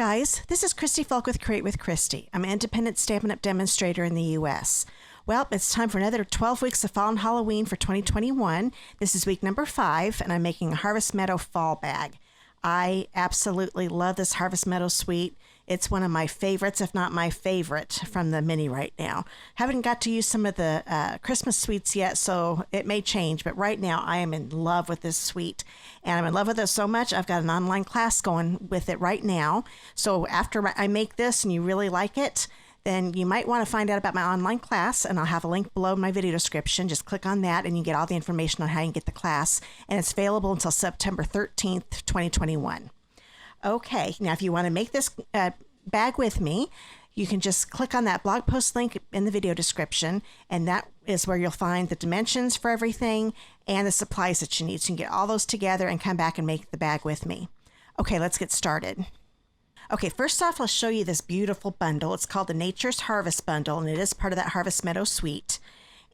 guys, this is Christy Fulk with Create with Christy. I'm an independent Stampin' Up! Demonstrator in the U.S. Well, it's time for another 12 weeks of fall and Halloween for 2021. This is week number 5, and I'm making a Harvest Meadow fall bag. I absolutely love this Harvest Meadow suite. It's one of my favorites, if not my favorite, from the mini right now. Haven't got to use some of the Christmas suites yet, so it may change, but right now I am in love with this suite. And I'm in love with it so much, I've got an online class going with it right now. So after I make this and you really like it, then you might want to find out about my online class, and I'll have a link below in my video description. Just click on that and you get all the information on how you can get the class, and it's available until September 13th, 2021. Okay, now if you want to make this bag with me, you can just click on that blog post link in the video description, and that is where you'll find the dimensions for everything and the supplies that you need. So you can get all those together and come back and make the bag with me. Okay, let's get started. Okay, first off, I'll show you this beautiful bundle. It's called the Nature's Harvest Bundle, and it is part of that Harvest Meadow suite.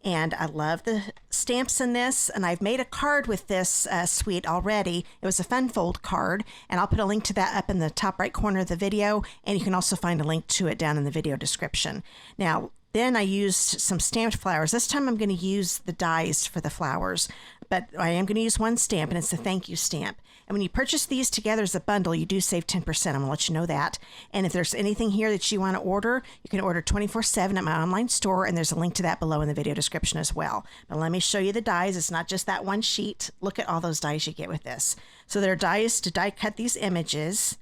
And I love the stamps in this, and I've made a card with this suite already. It was a fun fold card, and I'll put a link to that up in the top right corner of the video, and you can also find a link to it down in the video description. Now, then I used some stamped flowers. This time I'm going to use the dies for the flowers, but I am going to use one stamp, and it's the thank you stamp. And when you purchase these together as a bundle, you do save 10%. I'm going to let you know that. And if there's anything here that you want to order, you can order 24/7 at my online store, and there's a link to that below in the video description as well. But let me show you the dies. It's not just that one sheet. Look at all those dies you get with this. So there are dies to die cut these images.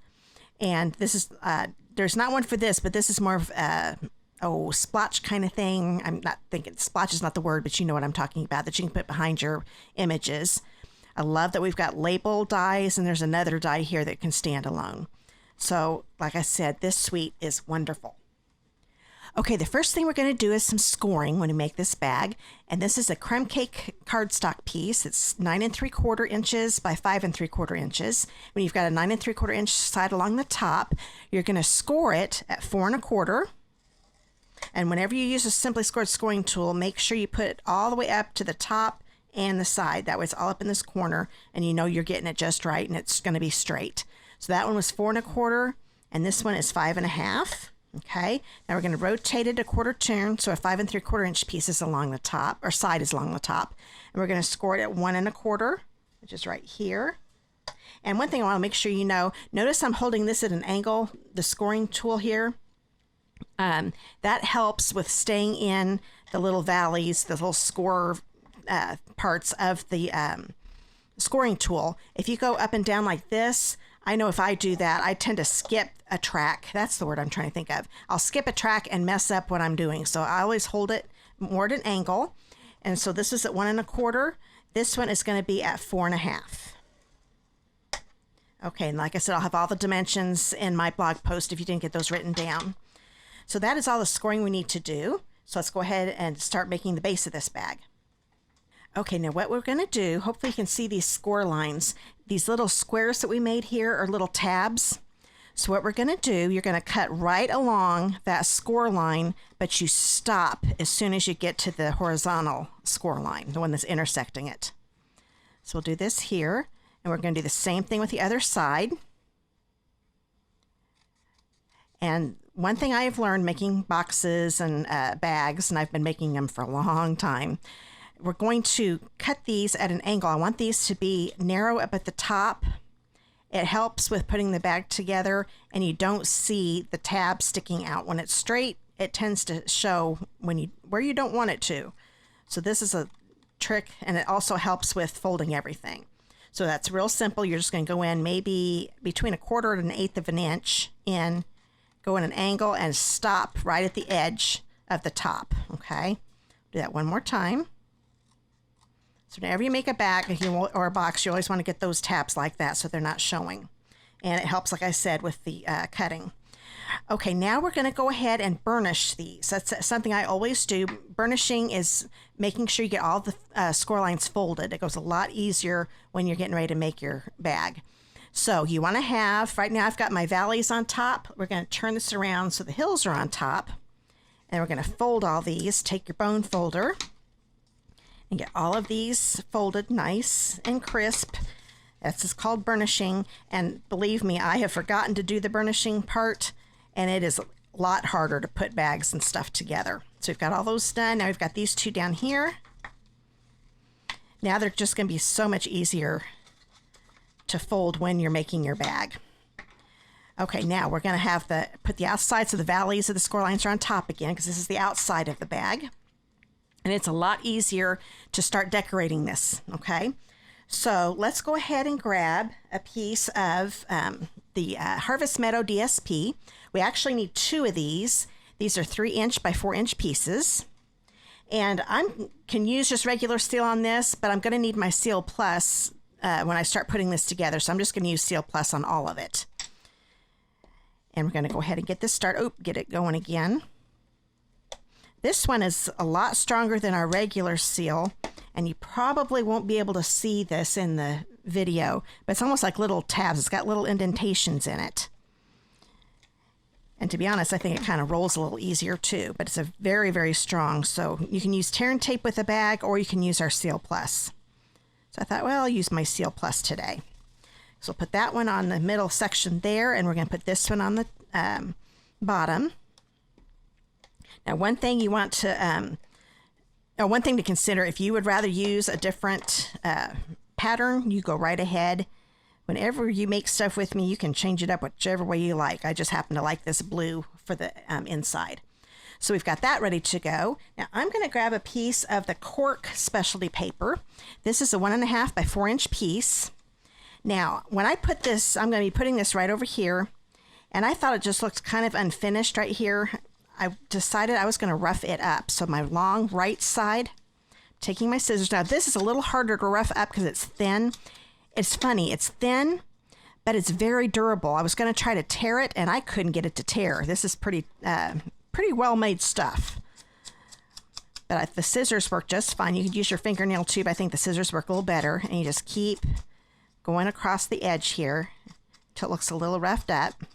And this is, there's not one for this, but this is more of splotch kind of thing. I'm not thinking, splotch is not the word, but you know what I'm talking about, that you can put behind your images. I love that we've got label dies, and there's another die here that can stand alone. So, like I said, this suite is wonderful. Okay, the first thing we're going to do is some scoring when we make this bag. And this is a crumb cake cardstock piece. It's 9 3/4 inches by 5 3/4 inches. When you've got a 9 3/4 inch side along the top, you're going to score it at 4 1/4. And whenever you use a Simply Scored scoring tool, make sure you put it all the way up to the top and the side. That way it's all up in this corner, and you know you're getting it just right, and it's going to be straight. So that one was 4 1/4, and this one is 5 1/2. Okay, now we're going to rotate it a quarter turn, so a 5 3/4 inch piece is along the top, or side is along the top, and we're going to score it at 1 1/4, which is right here. And one thing I want to make sure you know, notice I'm holding this at an angle, the scoring tool here. That helps with staying in the little valleys, the little score parts of the scoring tool. If you go up and down like this, I know if I do that, I tend to skip a track. That's the word I'm trying to think of. I'll skip a track and mess up what I'm doing. So I always hold it more at an angle. And so this is at 1 1/4. This one is going to be at 4 1/2. Okay, and like I said, I'll have all the dimensions in my blog post if you didn't get those written down. So that is all the scoring we need to do. So let's go ahead and start making the base of this bag. Okay, now what we're going to do, hopefully you can see these score lines. These little squares that we made here are little tabs. So what we're going to do, you're going to cut right along that score line, but you stop as soon as you get to the horizontal score line, the one that's intersecting it. So we'll do this here, and we're going to do the same thing with the other side. And one thing I have learned making boxes and bags, and I've been making them for a long time, we're going to cut these at an angle. I want these to be narrow up at the top. It helps with putting the bag together, and you don't see the tab sticking out. When it's straight, it tends to show where you don't want it to. So this is a trick, and it also helps with folding everything. So that's real simple. You're just going to go in maybe between 1/4 and 1/8 of an inch in, go in an angle, and stop right at the edge of the top. Okay, do that one more time. So whenever you make a bag or a box, you always want to get those tabs like that so they're not showing. And it helps, like I said, with the cutting. Okay, now we're going to go ahead and burnish these. That's something I always do. Burnishing is making sure you get all the score lines folded. It goes a lot easier when you're getting ready to make your bag. So you want to have, right now I've got my valleys on top. We're going to turn this around so the hills are on top. And we're going to fold all these. Take your bone folder and get all of these folded nice and crisp. This is called burnishing, and believe me, I have forgotten to do the burnishing part, and it is a lot harder to put bags and stuff together. So we've got all those done. Now we've got these two down here. Now they're just going to be so much easier to fold when you're making your bag. Okay, now we're going to put the outsides of the valleys of the score lines are on top again, because this is the outside of the bag. And it's a lot easier to start decorating this, okay? So let's go ahead and grab a piece of the Harvest Meadow DSP. We actually need 2 of these. These are 3-inch by 4-inch pieces. And I can use just regular steel on this, but I'm going to need my Seal Plus when I start putting this together. So I'm just going to use Seal Plus on all of it. And we're going to go ahead and get this get it going again. This one is a lot stronger than our regular seal, and you probably won't be able to see this in the video, but it's almost like little tabs. It's got little indentations in it. And to be honest, I think it kind of rolls a little easier too, but it's a very, very strong. So you can use tear and tape with a bag, or you can use our Seal Plus. So I thought, well, I'll use my Seal Plus today. So we'll put that one on the middle section there, and we're going to put this one on the bottom. Now, one thing you want to, one thing to consider, if you would rather use a different pattern, you go right ahead. Whenever you make stuff with me, you can change it up whichever way you like. I just happen to like this blue for the inside. So we've got that ready to go. Now I'm going to grab a piece of the Cork specialty paper. This is a 1.5 by 4-inch piece. Now, when I put this, I'm going to be putting this right over here, and I thought it just looked kind of unfinished right here. I decided I was going to rough it up. So my long right side, taking my scissors. Now this is a little harder to rough up because it's thin. It's funny, it's thin, but it's very durable. I was going to try to tear it, and I couldn't get it to tear. This is pretty well-made stuff. But the scissors work just fine. You could use your fingernail too, but I think the scissors work a little better. And you just keep going across the edge here until it looks a little roughed up.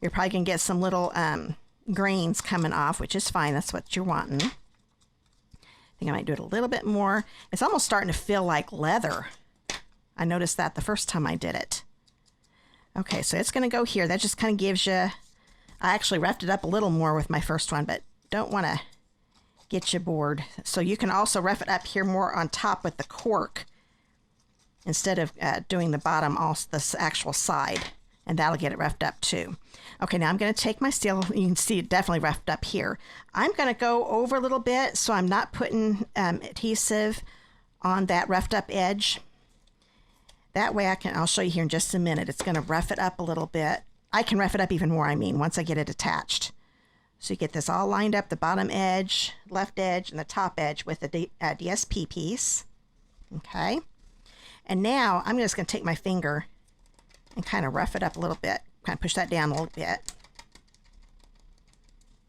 You're probably going to get some little grains coming off, which is fine. That's what you're wanting. I think I might do it a little bit more. It's almost starting to feel like leather. I noticed that the first time I did it. Okay, so it's going to go here. That just kind of gives you, I actually roughed it up a little more with my first one, but don't want to get you bored. So you can also rough it up here more on top with the cork instead of doing the bottom, also this actual side, and that'll get it roughed up too. Okay, now I'm going to take my steel. You can see it definitely roughed up here. I'm going to go over a little bit so I'm not putting adhesive on that roughed up edge. That way I'll show you here in just a minute. It's going to rough it up a little bit. I can rough it up even more, once I get it attached. So you get this all lined up, the bottom edge, left edge, and the top edge with the DSP piece. Okay. And now I'm just going to take my finger and kind of rough it up a little bit. Kind of push that down a little bit.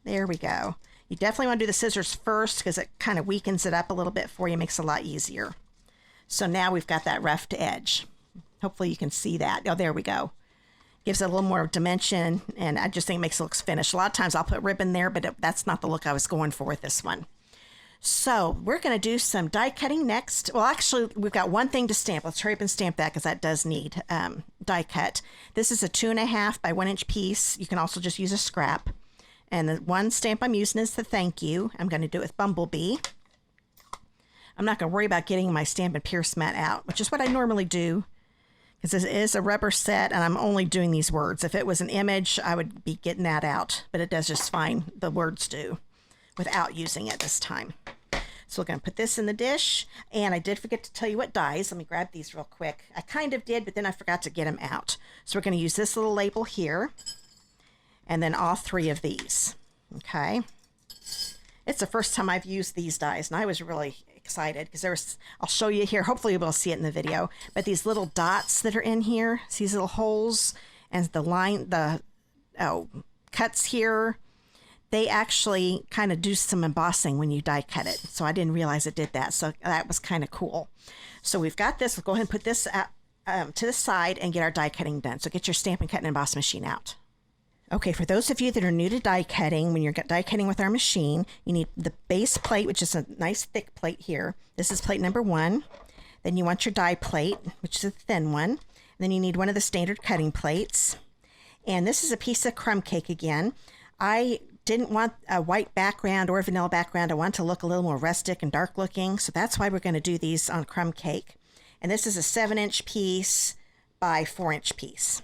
There we go. You definitely want to do the scissors first because it kind of weakens it up a little bit for you, makes it a lot easier. So now we've got that roughed edge. Hopefully you can see that. Oh, there we go. Gives it a little more dimension, and I just think it makes it look finished. A lot of times I'll put ribbon there, but that's not the look I was going for with this one. So we're going to do some die cutting next. Well, actually, we've got one thing to stamp. Let's hurry up and stamp that because that does need die cut. This is a 2.5 by 1-inch piece. You can also just use a scrap. And the one stamp I'm using is the thank you. I'm going to do it with Bumblebee. I'm not going to worry about getting my Stampin' Pierce mat out, which is what I normally do because this is a rubber set and I'm only doing these words. If it was an image, I would be getting that out, but it does just fine. The words do without using it this time. So we're going to put this in the dish, and I did forget to tell you what dies. Let me grab these real quick. I kind of did, but then I forgot to get them out. So we're going to use this little label here, and then all 3 of these. Okay. It's the first time I've used these dies, and I was really excited because I'll show you here. Hopefully you will see it in the video, but these little dots that are in here, see these little holes and the cuts here, they actually kind of do some embossing when you die cut it. So I didn't realize it did that. So that was kind of cool. So we've got this. We'll go ahead and put this to the side and get our die cutting done. So get your Stampin' Cut and Emboss machine out. Okay, for those of you that are new to die cutting, when you're die cutting with our machine, you need the base plate, which is a nice thick plate here. This is plate number 1. Then you want your die plate, which is a thin one. And then you need one of the standard cutting plates. And this is a piece of crumb cake again. I didn't want a white background or a vanilla background. I want to look a little more rustic and dark looking. So that's why we're going to do these on crumb cake. And this is a 7-inch piece by 4-inch piece.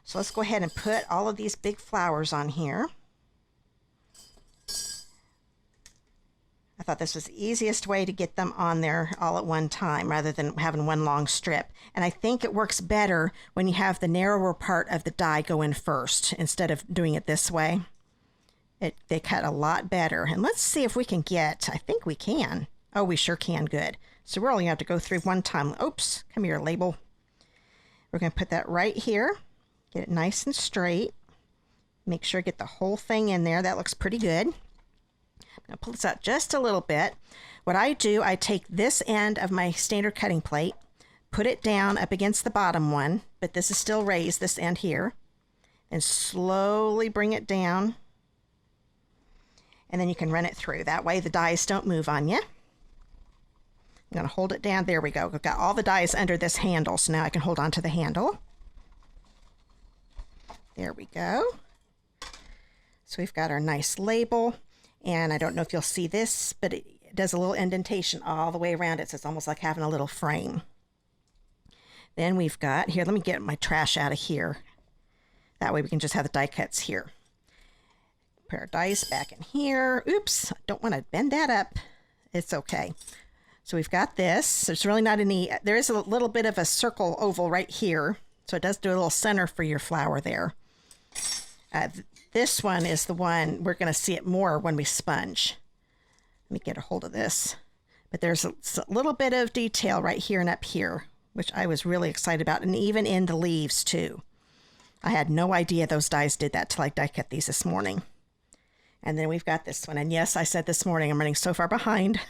So let's go ahead and put all of these big flowers on here. I thought this was the easiest way to get them on there all at one time rather than having one long strip. And I think it works better when you have the narrower part of the die go in first instead of doing it this way. They cut a lot better. And let's see if we can get, I think we can. Oh, we sure can. Good. So we're only going to have to go through one time. Oops, come here, label. We're going to put that right here. Get it nice and straight. Make sure I get the whole thing in there. That looks pretty good. I'm going to pull this out just a little bit. What I do, I take this end of my standard cutting plate, put it down up against the bottom one, but this is still raised, this end here, and slowly bring it down. And then you can run it through. That way the dies don't move on you. I'm going to hold it down. There we go. I've got all the dies under this handle, so now I can hold on to the handle. There we go. So we've got our nice label. And I don't know if you'll see this, but it does a little indentation all the way around it. So it's almost like having a little frame. Then we've got, here, let me get my trash out of here. That way we can just have the die cuts here. Put our dies back in here. Oops, I don't want to bend that up. It's okay. So we've got this. There's really not any, there is a little bit of a circle oval right here. So it does do a little center for your flower there. This one is the one, we're going to see it more when we sponge. Let me get a hold of this. But there's a little bit of detail right here and up here, which I was really excited about, and even in the leaves too. I had no idea those dies did that till I die cut these this morning. And then we've got this one. And yes, I said this morning, I'm running so far behind.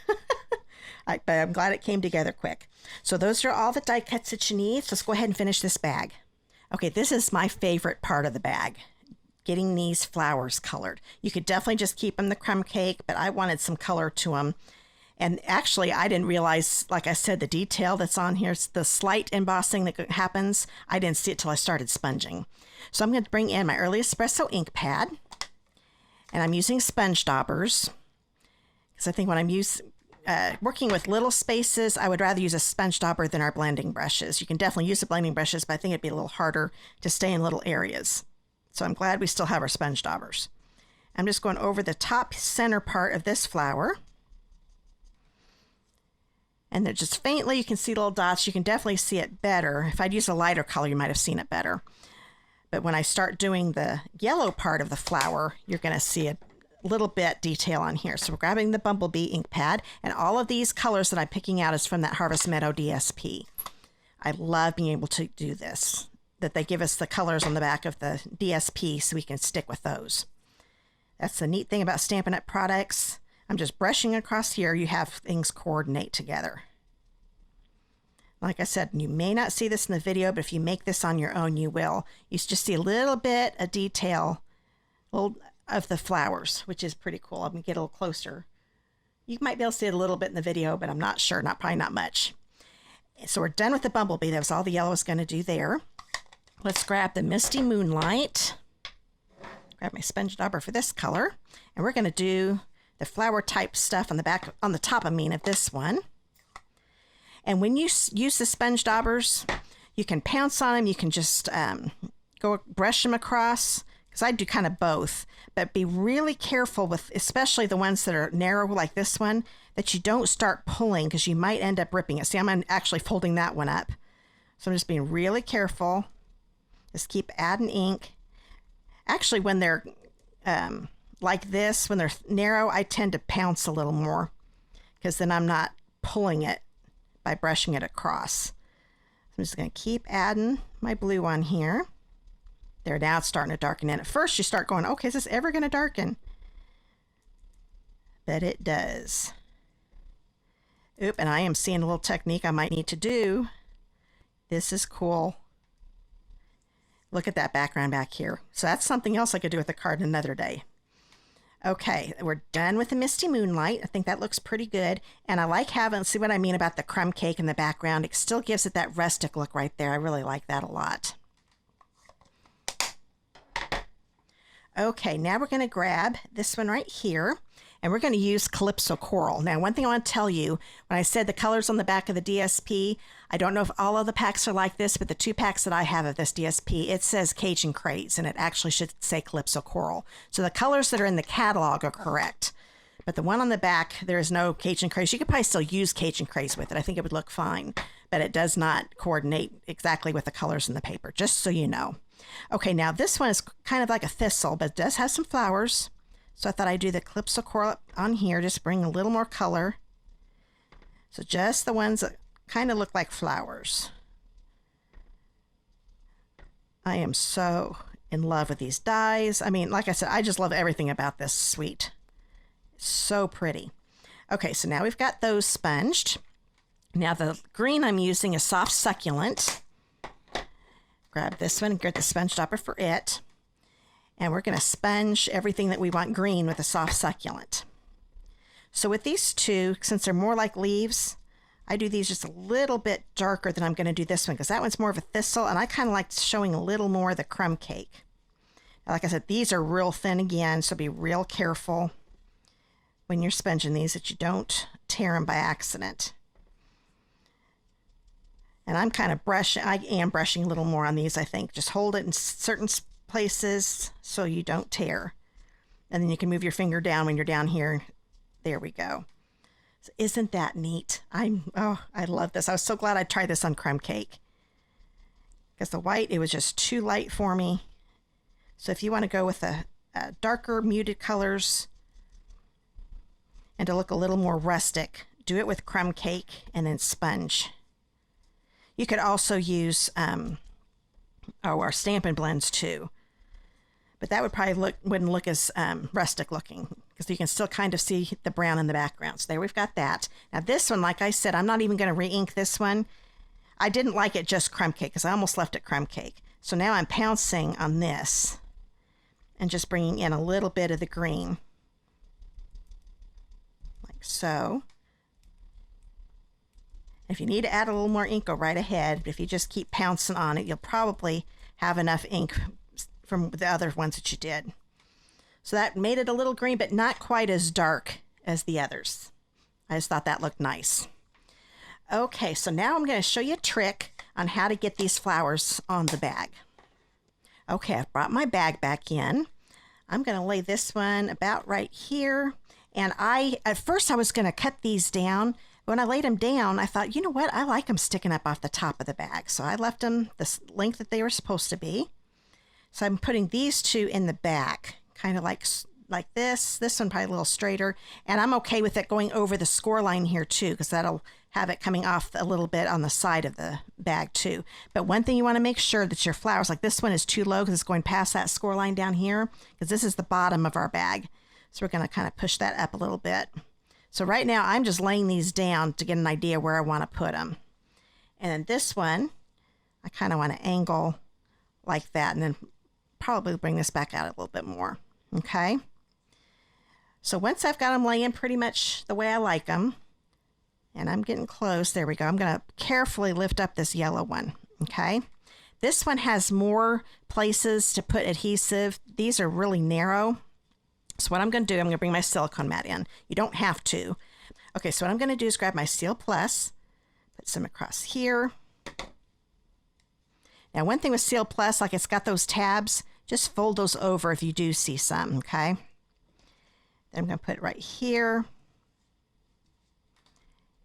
But I'm glad it came together quick. So those are all the die cuts that you need. So let's go ahead and finish this bag. Okay, this is my favorite part of the bag. Getting these flowers colored. You could definitely just keep them the crumb cake, but I wanted some color to them. And actually, I didn't realize, like I said, the detail that's on here, the slight embossing that happens, I didn't see it till I started sponging. So I'm going to bring in my Early Espresso ink pad, and I'm using sponge daubers, because I think when I'm working with little spaces, I would rather use a sponge dauber than our blending brushes. You can definitely use the blending brushes, but I think it'd be a little harder to stay in little areas. So I'm glad we still have our sponge daubers. I'm just going over the top center part of this flower. And they're just faintly, you can see little dots. You can definitely see it better. If I'd used a lighter color, you might have seen it better. But when I start doing the yellow part of the flower, you're going to see a little bit detail on here. So we're grabbing the Bumblebee ink pad, and all of these colors that I'm picking out is from that Harvest Meadow DSP. I love being able to do this, that they give us the colors on the back of the DSP so we can stick with those. That's the neat thing about Stampin' Up! Products. I'm just brushing across here. You have things coordinate together. Like I said, you may not see this in the video, but if you make this on your own, you will. You just see a little bit of detail of the flowers, which is pretty cool. I'm going to get a little closer. You might be able to see it a little bit in the video, but I'm not sure. Probably not much. So we're done with the Bumblebee. That was all the yellow is going to do there. Let's grab the Misty Moonlight. Grab my sponge dauber for this color. And we're going to do the flower type stuff on the back, on the top, of this one. And when you use the sponge daubers, you can pounce on them. You can just go brush them across, because I do kind of both. But be really careful with, especially the ones that are narrow like this one, that you don't start pulling, because you might end up ripping it. See, I'm actually folding that one up. So I'm just being really careful. Just keep adding ink. Actually, when they're like this, when they're narrow, I tend to pounce a little more, because then I'm not pulling it by brushing it across. I'm just going to keep adding my blue on here. There, now it's starting to darken in. At first, you start going, okay, is this ever going to darken? But it does. Oop, and I am seeing a little technique I might need to do. This is cool. Look at that background back here. So that's something else I could do with the card another day. Okay, we're done with the Misty Moonlight. I think that looks pretty good. And I like having, see what I mean about the crumb cake in the background? It still gives it that rustic look right there. I really like that a lot. Okay, now we're going to grab this one right here, and we're going to use Calypso Coral. Now, one thing I want to tell you, when I said the colors on the back of the DSP, I don't know if all of the packs are like this, but the 2 packs that I have of this DSP, it says Cajun Craze, and it actually should say Calypso Coral. So the colors that are in the catalog are correct. But the one on the back, there is no Cajun Craze. You could probably still use Cajun Craze with it. I think it would look fine, but it does not coordinate exactly with the colors in the paper, just so you know. Okay, now this one is kind of like a thistle, but it does have some flowers. So I thought I'd do the Calypso Coral on here, just bring a little more color. So just the ones that kind of look like flowers. I am so in love with these dies. I mean, like I said, I just love everything about this suite. It's so pretty. Okay, so now we've got those sponged. Now the green I'm using is Soft Succulent. Grab this one and get the sponge stopper for it. And we're going to sponge everything that we want green with a Soft Succulent. So with these two, since they're more like leaves, I do these just a little bit darker than I'm going to do this one, because that one's more of a thistle, and I kind of like showing a little more of the crumb cake. Now, like I said, these are real thin again, so be real careful when you're sponging these that you don't tear them by accident. And I'm kind of brushing, I am brushing a little more on these, I think. Just hold it in certain places so you don't tear. And then you can move your finger down when you're down here. There we go. So isn't that neat? I love this. I was so glad I tried this on crumb cake. Because the white, it was just too light for me. So if you want to go with a darker muted colors and to look a little more rustic, do it with crumb cake and then sponge. You could also use our Stampin' blends too, but that would probably wouldn't look as rustic looking, because you can still kind of see the brown in the background. So there we've got that. Now this one, like I said, I'm not even going to re-ink this one. I didn't like it just crumb cake, because I almost left it crumb cake. So now I'm pouncing on this and just bringing in a little bit of the green, like so. If you need to add a little more ink, go right ahead. But if you just keep pouncing on it, you'll probably have enough ink from the other ones that you did. So that made it a little green, but not quite as dark as the others. I just thought that looked nice. Okay, so now I'm going to show you a trick on how to get these flowers on the bag. Okay, I've brought my bag back in. I'm going to lay this one about right here. And at first I was going to cut these down. When I laid them down, I thought, you know what? I like them sticking up off the top of the bag. So I left them the length that they were supposed to be. So I'm putting these two in the back, kind of like this. This one probably a little straighter. And I'm okay with it going over the score line here too, because that'll have it coming off a little bit on the side of the bag too. But one thing you want to make sure that your flowers, like this one is too low because it's going past that score line down here, because this is the bottom of our bag. So we're going to kind of push that up a little bit. So right now I'm just laying these down to get an idea where I want to put them. And then this one, I kind of want to angle like that, and then probably bring this back out a little bit more. Okay. So once I've got them laying pretty much the way I like them, and I'm getting close, there we go. I'm going to carefully lift up this yellow one. Okay. This one has more places to put adhesive. These are really narrow. So what I'm going to do, I'm going to bring my silicone mat in. You don't have to. Okay, so what I'm going to do is grab my Seal Plus, put some across here. Now, one thing with Seal Plus, like it's got those tabs, just fold those over if you do see some, okay? Then I'm going to put it right here.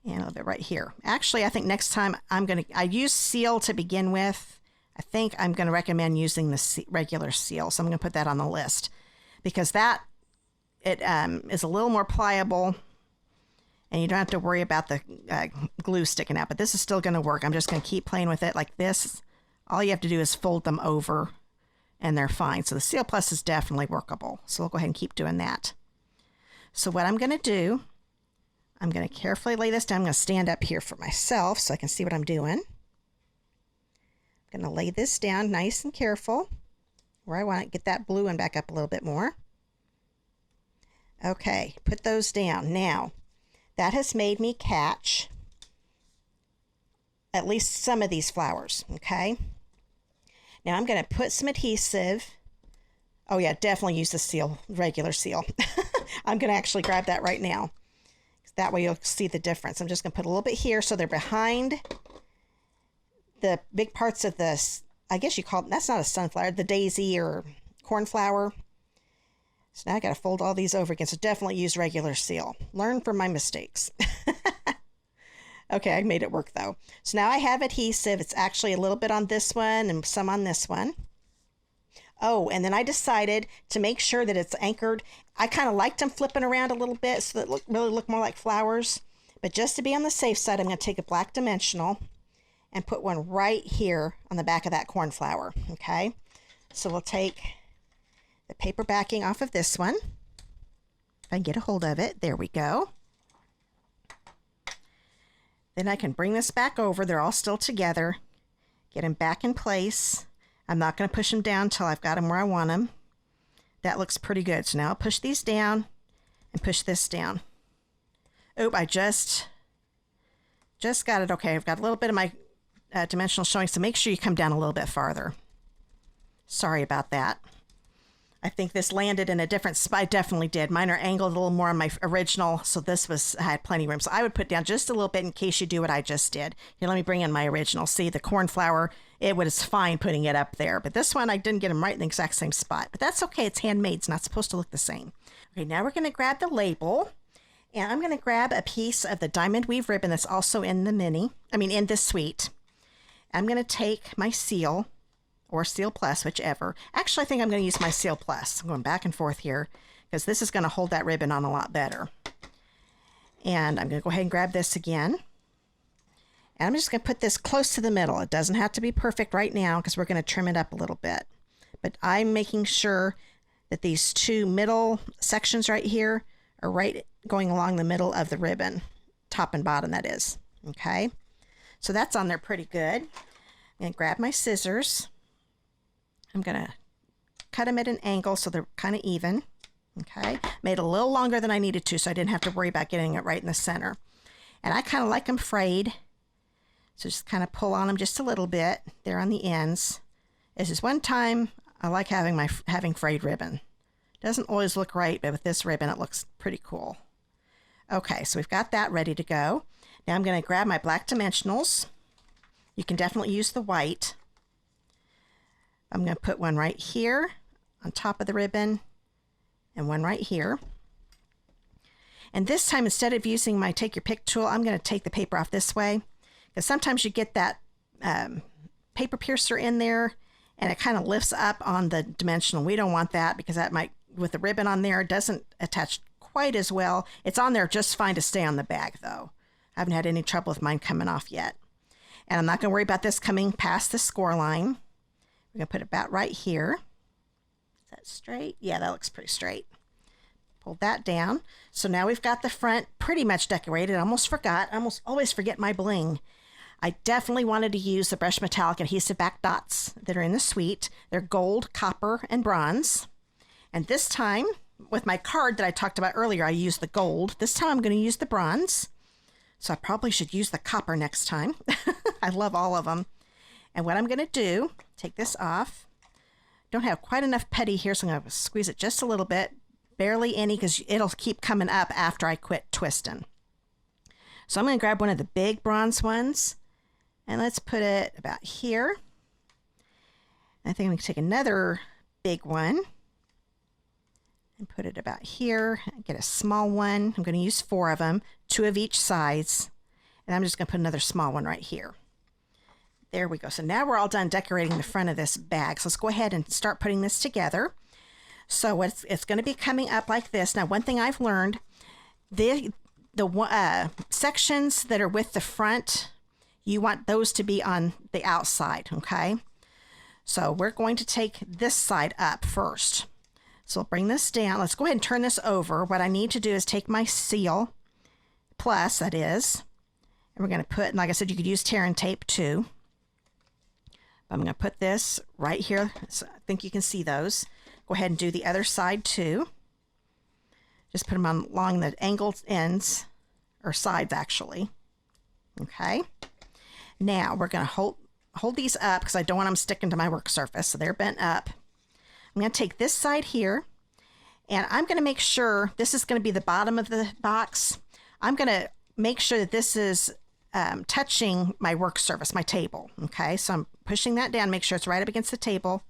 And a little bit right here. Actually, I think next time I use Seal to begin with. I think I'm going to recommend using the regular Seal. So I'm going to put that on the list, because that is a little more pliable, and you don't have to worry about the glue sticking out. But this is still going to work. I'm just going to keep playing with it like this. All you have to do is fold them over, and they're fine. So the Seal Plus is definitely workable. So we'll go ahead and keep doing that. So what I'm going to do, I'm going to carefully lay this down. I'm going to stand up here for myself so I can see what I'm doing. I'm going to lay this down nice and careful where I want to get that blue one back up a little bit more. Okay, put those down. Now, that has made me catch at least some of these flowers, okay? Now I'm going to put some adhesive. Oh yeah, definitely use the seal, regular seal. I'm going to actually grab that right now. That way you'll see the difference. I'm just going to put a little bit here so they're behind the big parts of this. I guess you call it, that's not a sunflower, the daisy or cornflower. So now I got to fold all these over again. So definitely use regular seal. Learn from my mistakes. Okay, I made it work though. So now I have adhesive. It's actually a little bit on this one and some on this one. Oh, and then I decided to make sure that it's anchored. I kind of liked them flipping around a little bit so that it really look more like flowers. But just to be on the safe side, I'm going to take a black dimensional and put one right here on the back of that cornflower. Okay, so we'll take the paper backing off of this one. If I can get a hold of it. There we go. Then I can bring this back over. They're all still together. Get them back in place. I'm not going to push them down until I've got them where I want them. That looks pretty good. So now I'll push these down and push this down. Oop, I just got it. Okay, I've got a little bit of my dimensional showing, so make sure you come down a little bit farther. Sorry about that. I think this landed in a different spot. I definitely did. Mine are angled a little more on my original, so this had plenty of room. So I would put down just a little bit in case you do what I just did. Here, let me bring in my original. See, the cornflower, it was fine putting it up there. But this one, I didn't get them right in the exact same spot. But that's okay. It's handmade. It's not supposed to look the same. Okay, now we're going to grab the label. And I'm going to grab a piece of the diamond weave ribbon that's also in the in this suite. I'm going to take my seal, or Seal Plus, whichever. Actually, I think I'm going to use my Seal Plus. I'm going back and forth here because this is going to hold that ribbon on a lot better. And I'm going to go ahead and grab this again. And I'm just going to put this close to the middle. It doesn't have to be perfect right now because we're going to trim it up a little bit. But I'm making sure that these two middle sections right here are right going along the middle of the ribbon. Top and bottom, that is. Okay? So that's on there pretty good. I'm going to grab my scissors. I'm going to cut them at an angle so they're kind of even. Okay. Made it a little longer than I needed to, so I didn't have to worry about getting it right in the center. And I kind of like them frayed. So just kind of pull on them just a little bit there on the ends. This is one time I like having frayed ribbon. Doesn't always look right, but with this ribbon it looks pretty cool. Okay, so we've got that ready to go. Now I'm going to grab my black dimensionals. You can definitely use the white. I'm going to put one right here on top of the ribbon and one right here. And this time, instead of using my take your pick tool, I'm going to take the paper off this way because sometimes you get that paper piercer in there and it kind of lifts up on the dimensional. We don't want that because that might, with the ribbon on there, it doesn't attach quite as well. It's on there just fine to stay on the bag though. I haven't had any trouble with mine coming off yet. And I'm not going to worry about this coming past the score line. We're going to put it about right here. Is that straight? Yeah, that looks pretty straight. Pull that down. So now we've got the front pretty much decorated. I almost forgot. I almost always forget my bling. I definitely wanted to use the Brush Metallic Adhesive-Backed dots that are in the suite. They're gold, copper, and bronze. And this time, with my card that I talked about earlier, I used the gold. This time I'm going to use the bronze. So I probably should use the copper next time. I love all of them. And what I'm going to do, take this off. Don't have quite enough putty here, so I'm going to squeeze it just a little bit. Barely any, because it'll keep coming up after I quit twisting. So I'm going to grab one of the big bronze ones. And let's put it about here. I think I'm going to take another big one. And put it about here. Get a small one. I'm going to use 4 of them. 2 of each size. And I'm just going to put another small one right here. There we go. So now we're all done decorating the front of this bag. So let's go ahead and start putting this together. So it's going to be coming up like this. Now, one thing I've learned, the sections that are with the front, you want those to be on the outside, okay? So we're going to take this side up first. So I'll bring this down. Let's go ahead and turn this over. What I need to do is take my Seal Plus, that is, and we're going to put, and like I said, you could use tear and tape too. I'm going to put this right here. So I think you can see those. Go ahead and do the other side too. Just put them on along the angled ends, or sides actually. Okay. Now we're going to hold these up because I don't want them sticking to my work surface, so they're bent up. I'm going to take this side here, and I'm going to make sure this is going to be the bottom of the box. I'm going to make sure that this is touching my work surface, my table. Okay, so I'm pushing that down, make sure it's right up against the table,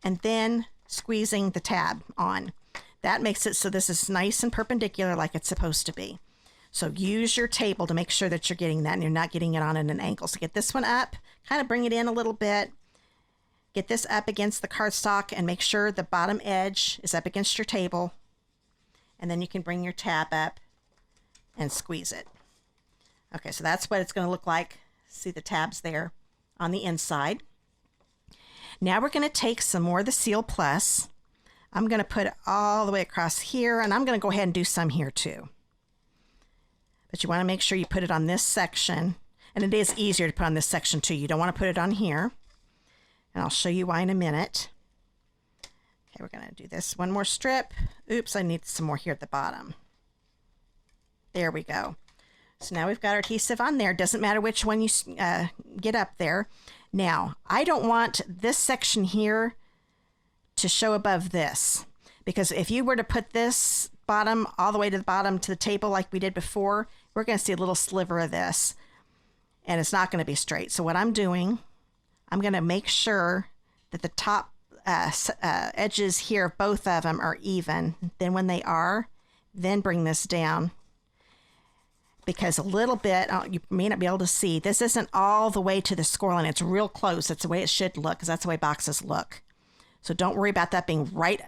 and then squeezing the tab on. That makes it so this is nice and perpendicular like it's supposed to be. So use your table to make sure that you're getting that and you're not getting it on at an angle. So get this one up, kind of bring it in a little bit. Get this up against the cardstock and make sure the bottom edge is up against your table. And then you can bring your tab up and squeeze it. Okay, so that's what it's going to look like. See the tabs there on the inside. Now we're going to take some more of the Seal Plus. I'm going to put it all the way across here, and I'm going to go ahead and do some here too. But you want to make sure you put it on this section, and it is easier to put on this section too. You don't want to put it on here, and I'll show you why in a minute. Okay, we're going to do this one more strip. Oops, I need some more here at the bottom. There we go. So now we've got our adhesive on there. Doesn't matter which one you get up there. Now, I don't want this section here to show above this, because if you were to put this bottom all the way to the bottom to the table like we did before, we're going to see a little sliver of this, and it's not going to be straight. So what I'm doing, I'm going to make sure that the top edges here, both of them, are even. Then when they are, then bring this down. Because a little bit, you may not be able to see, this isn't all the way to the score line. It's real close. That's the way it should look, because that's the way boxes look. So don't worry about that being right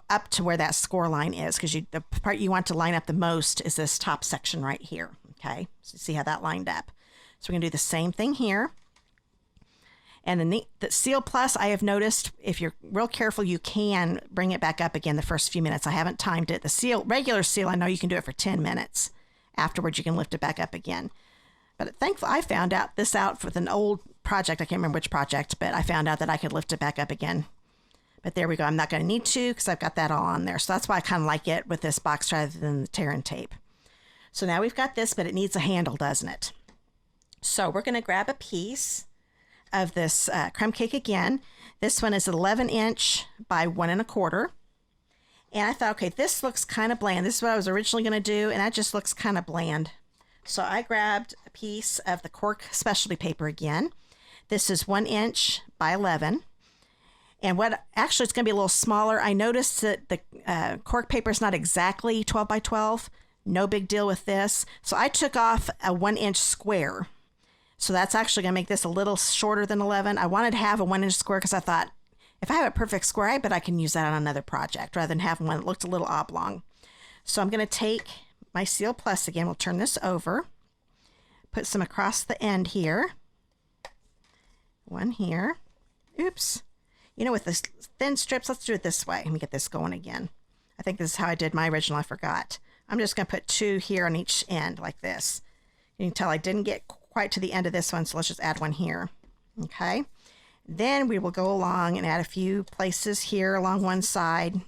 up to where that score line is, because the part you want to line up the most is this top section right here. Okay, so see how that lined up. So we're going to do the same thing here. And the Seal Plus, I have noticed, if you're real careful, you can bring it back up again the first few minutes. I haven't timed it. The regular seal, I know you can do it for 10 minutes. Afterwards, you can lift it back up again. But thankfully, I found out with an old project. I can't remember which project, but I found out that I could lift it back up again. But there we go. I'm not going to need to, because I've got that all on there. So that's why I kind of like it with this box rather than the tear and tape. So now we've got this, but it needs a handle, doesn't it? So we're going to grab a piece of this crumb cake again. This one is 11 inch by 1 1/4. And I thought, okay, this looks kind of bland. This is what I was originally going to do, and that just looks kind of bland. So I grabbed a piece of the Cork specialty paper again. This is 1 inch by 11. And actually it's going to be a little smaller. I noticed that the Cork paper is not exactly 12 by 12. No big deal with this. So I took off a 1 inch square. So that's actually going to make this a little shorter than 11. I wanted to have a 1 inch square because I thought, if I have a perfect square, I bet I can use that on another project rather than having one that looked a little oblong. So I'm going to take my Seal Plus again. We'll turn this over. Put some across the end here. One here. Oops. You know, with the thin strips, let's do it this way. Let me get this going again. I think this is how I did my original. I forgot. I'm just going to put 2 here on each end like this. You can tell I didn't get quite to the end of this one, so let's just add one here. Okay. Then we will go along and add a few places here along one side.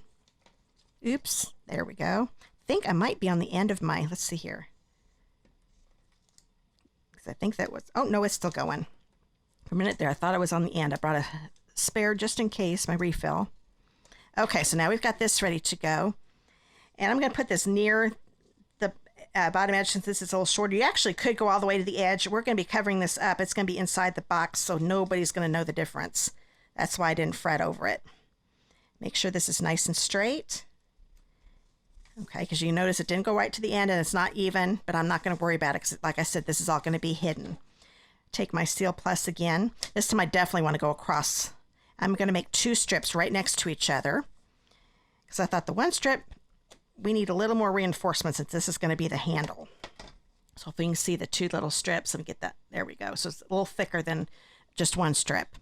Oops, there we go. I think I might be on the end of my, let's see here. Because I think that was, oh no, it's still going. For a minute there, I thought I was on the end. I brought a spare just in case, my refill. Okay, so now we've got this ready to go. And I'm going to put this near the bottom edge since this is a little shorter. You actually could go all the way to the edge. We're going to be covering this up. It's going to be inside the box, so nobody's going to know the difference. That's why I didn't fret over it. Make sure this is nice and straight. Okay, because you notice it didn't go right to the end and it's not even, but I'm not going to worry about it because, like I said, this is all going to be hidden. Take my Seal Plus again. This time I definitely want to go across. I'm going to make 2 strips right next to each other because I thought the one strip, we need a little more reinforcement since this is going to be the handle. So if we can see the 2 little strips and get that, there we go. So it's a little thicker than just one strip.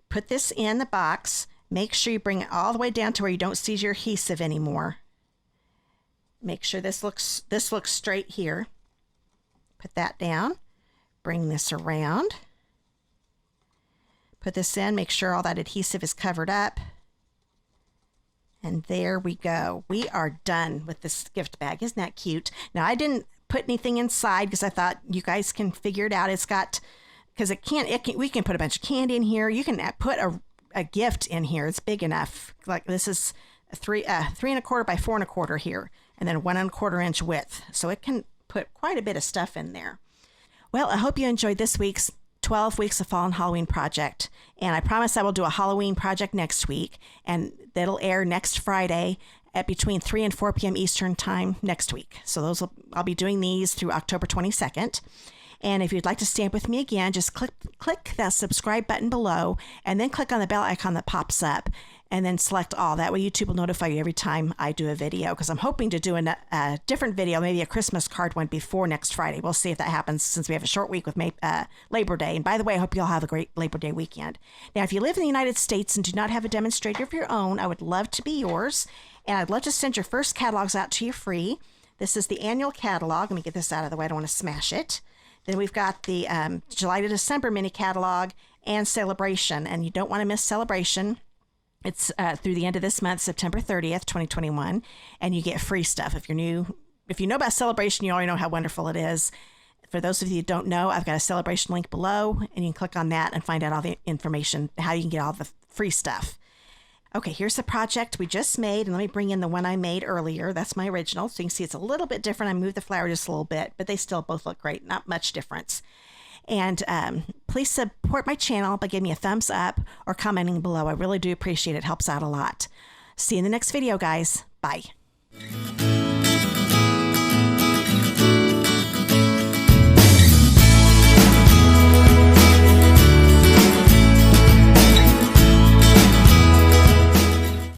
Put this in the box. Make sure you bring it all the way down to where you don't see your adhesive anymore. Make sure this looks straight here. Put that down. Bring this around. Put this in. Make sure all that adhesive is covered up. And there we go. We are done with this gift bag. Isn't that cute? Now, I didn't put anything inside because I thought you guys can figure it out. It's got, because we can put a bunch of candy in here. You can put a gift in here. It's big enough. Like this is a 3¼ by 4¼ here, and then 1¼ inch width. So it can put quite a bit of stuff in there. Well, I hope you enjoyed this week's 12 Weeks of Fall and Halloween project. And I promise I will do a Halloween project next week, and that'll air next Friday at between 3 and 4 p.m. Eastern time next week. So I'll be doing these through October 22nd. And if you'd like to stamp with me again, just click that subscribe button below, and then click on the bell icon that pops up, and then select all. That way YouTube will notify you every time I do a video, because I'm hoping to do a different video, maybe a Christmas card one before next Friday. We'll see if that happens, since we have a short week with Labor Day. And by the way, I hope you all have a great Labor Day weekend. Now, if you live in the United States and do not have a demonstrator of your own, I would love to be yours, and I'd love to send your first catalogs out to you free. This is the annual catalog. Let me get this out of the way. I don't want to smash it. Then we've got the July to December mini catalog and Celebration, and you don't want to miss Celebration. It's through the end of this month, September 30th, 2021, and you get free stuff. If you know about Celebration, you already know how wonderful it is. For those of you who don't know, I've got a Celebration link below, and you can click on that and find out all the information, how you can get all the free stuff. Okay, here's the project we just made, and let me bring in the one I made earlier. That's my original, so you can see it's a little bit different. I moved the flower just a little bit, but they still both look great. Not much difference. And please support my channel by giving me a thumbs up or commenting below. I really do appreciate it. It helps out a lot. See you in the next video, guys. Bye.